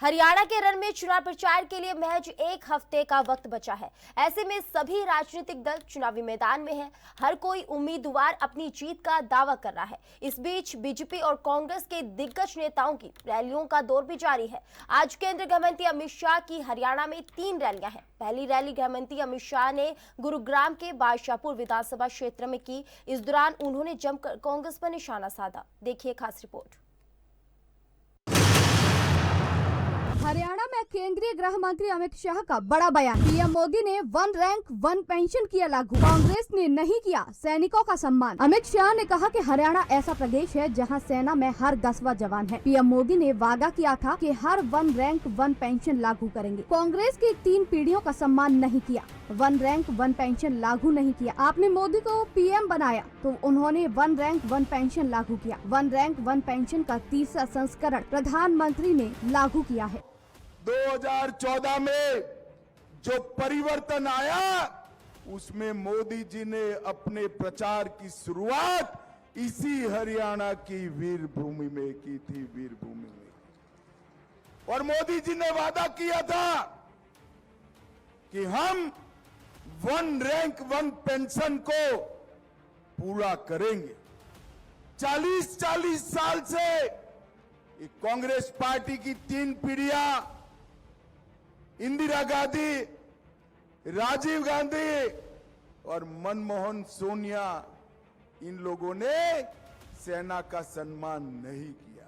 हरियाणा के रण में चुनाव प्रचार के लिए महज एक हफ्ते का वक्त बचा है। ऐसे में सभी राजनीतिक दल चुनावी मैदान में हैं। हर कोई उम्मीदवार अपनी जीत का दावा कर रहा है। इस बीच बीजेपी और कांग्रेस के दिग्गज नेताओं की रैलियों का दौर भी जारी है। आज केंद्रीय गृह मंत्री अमित शाह की हरियाणा में 3 रैलियां हैं। पहली रैली गृह मंत्री अमित शाह ने गुरुग्राम के बादशाहपुर विधानसभा क्षेत्र में की। इस दौरान उन्होंने जमकर कांग्रेस पर निशाना साधा। देखिए खास रिपोर्ट। हरियाणा में केंद्रीय गृह मंत्री अमित शाह का बड़ा बयान। पीएम मोदी ने 1 रैंक 1 पेंशन किया लागू, कांग्रेस ने नहीं किया सैनिकों का सम्मान। अमित शाह ने कहा कि हरियाणा ऐसा प्रदेश है जहां सेना में हर 10वां जवान है। पीएम मोदी ने वादा किया था कि हर 1 रैंक 1 पेंशन लागू करेंगे। कांग्रेस की 3 पीढ़ियों का सम्मान नहीं किया, 1 रैंक 1 पेंशन लागू नहीं किया। आपने मोदी को पीएम बनाया तो उन्होंने 1 रैंक 1 पेंशन लागू किया। 1 रैंक 1 पेंशन का 3रा संस्करण प्रधानमंत्री ने लागू किया है। 2014 में जो परिवर्तन आया उसमें मोदी जी ने अपने प्रचार की शुरुआत इसी हरियाणा की वीर भूमि में की थी, वीर भूमि में। और मोदी जी ने वादा किया था कि हम 1 रैंक 1 पेंशन को पूरा करेंगे। 40 साल से कांग्रेस पार्टी की 3 पीढ़ियां, इंदिरा गांधी, राजीव गांधी और मनमोहन सोनिया, इन लोगों ने सेना का सम्मान नहीं किया,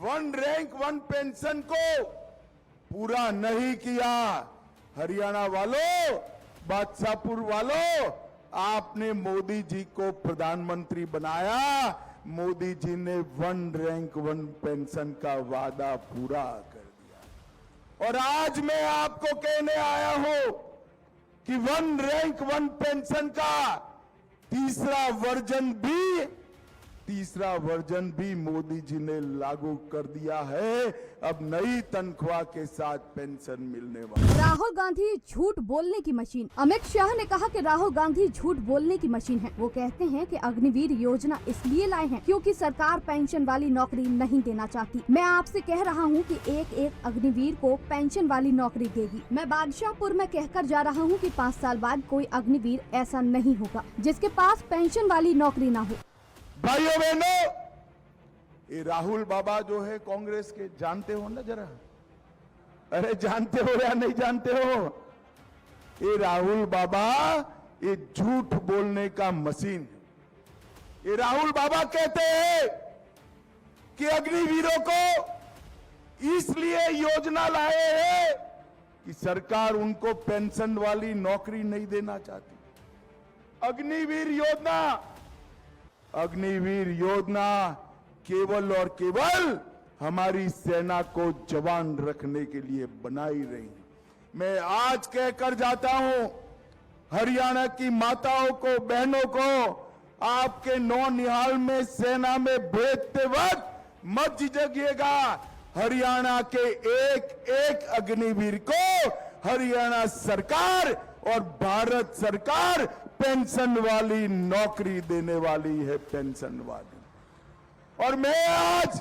1 रैंक 1 पेंशन को पूरा नहीं किया। हरियाणा वालों, बादशाहपुर वालों, आपने मोदी जी को प्रधानमंत्री बनाया। मोदी जी ने 1 रैंक 1 पेंशन का वादा पूरा कर दिया। और आज मैं आपको कहने आया हूं कि 1 रैंक 1 पेंशन का तीसरा वर्जन भी मोदी जी ने लागू कर दिया है। अब नई तनख्वाह के साथ पेंशन मिलने वाली। राहुल गांधी झूठ बोलने की मशीन। अमित शाह ने कहा कि राहुल गांधी झूठ बोलने की मशीन है। वो कहते हैं कि अग्निवीर योजना इसलिए लाए हैं क्योंकि सरकार पेंशन वाली नौकरी नहीं देना चाहती। मैं आपसे कह रहा हूं कि एक अग्निवीर को पेंशन वाली नौकरी देगी। मैं बादशाहपुर में कहकर जा रहा हूं कि 5 साल बाद कोई अग्निवीर ऐसा नहीं होगा जिसके पास पेंशन वाली नौकरी न हो। भाइयों बहनों, ये राहुल बाबा जो है कांग्रेस के, जानते हो ना जरा? अरे जानते हो या नहीं जानते हो? ये राहुल बाबा ये झूठ बोलने का मशीन है। ये राहुल बाबा कहते हैं कि अग्निवीरों को इसलिए योजना लाए हैं कि सरकार उनको पेंशन वाली नौकरी नहीं देना चाहती। अग्निवीर योजना केवल और केवल हमारी सेना को जवान रखने के लिए बनाई रही। मैं आज कहकर जाता हूं हरियाणा की माताओं को, बहनों को, आपके नौनिहाल में सेना में भेजते वक्त मत झिझकिएगा। हरियाणा के एक अग्निवीर को हरियाणा सरकार और भारत सरकार पेंशन वाली नौकरी देने वाली है, पेंशन वाली। और मैं आज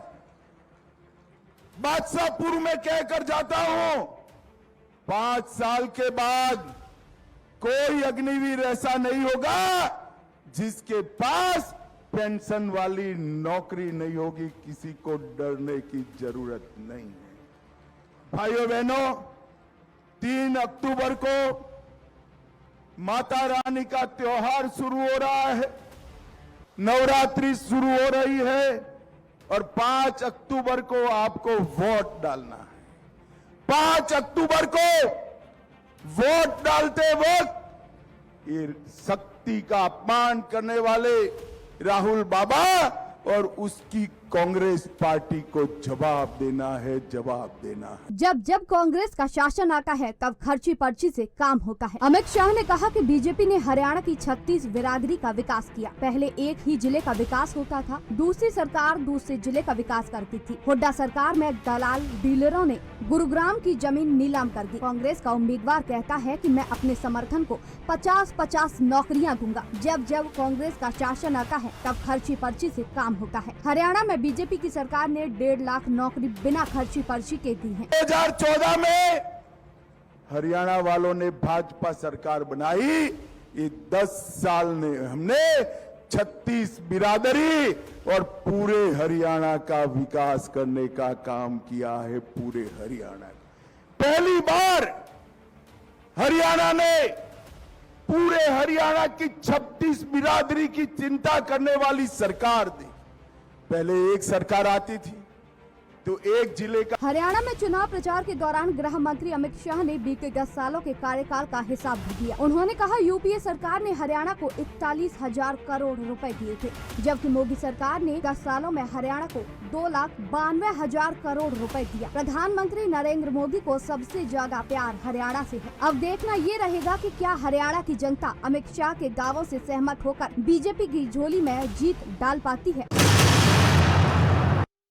बादशाहपुर में कहकर जाता हूं 5 साल के बाद कोई अग्निवीर ऐसा नहीं होगा जिसके पास पेंशन वाली नौकरी नहीं होगी। किसी को डरने की जरूरत नहीं है। भाइयों बहनों, 3 अक्टूबर को माता रानी का त्योहार शुरू हो रहा है, नवरात्रि शुरू हो रही है और 5 अक्टूबर को आपको वोट डालना है। 5 अक्टूबर को वोट डालते वक्त ये शक्ति का अपमान करने वाले राहुल बाबा और उसकी कांग्रेस पार्टी को जवाब देना है। जब कांग्रेस का शासन आता है तब खर्ची पर्ची से काम होता है। अमित शाह ने कहा कि बीजेपी ने हरियाणा की 36 बिरादरी का विकास किया। पहले एक ही जिले का विकास होता था, दूसरी सरकार दूसरे जिले का विकास करती थी। हुड्डा सरकार में दलाल डीलरों ने गुरुग्राम की जमीन नीलाम कर दी। कांग्रेस का उम्मीदवार कहता है कि मैं अपने समर्थन को 50-50 नौकरियां दूंगा। जब कांग्रेस का शासन आता है तब खर्ची पर्ची से काम होता है। हरियाणा में बीजेपी की सरकार ने 1.5 लाख नौकरी बिना खर्ची पर्ची के दी है। 2014 में हरियाणा वालों ने भाजपा सरकार बनाई। ये 10 साल में हमने 36 बिरादरी और पूरे हरियाणा का विकास करने का काम किया है। पूरे हरियाणा का पहली बार हरियाणा ने पूरे हरियाणा की 36 बिरादरी की चिंता करने वाली सरकार दी। पहले एक सरकार आती थी तो एक जिले का। हरियाणा में चुनाव प्रचार के दौरान गृह मंत्री अमित शाह ने बीते 10 सालों के कार्यकाल का हिसाब भी दिया। उन्होंने कहा यूपीए सरकार ने हरियाणा को 41,000 करोड़ रुपए दिए थे, जबकि मोदी सरकार ने 10 सालों में हरियाणा को 2,92,000 करोड़ रुपए दिया। प्रधानमंत्री नरेंद्र मोदी को सबसे ज्यादा प्यार हरियाणा से है। अब देखना ये रहेगा कि क्या हरियाणा की जनता अमित शाह के दावों से सहमत होकर बीजेपी की झोली में जीत डाल पाती है।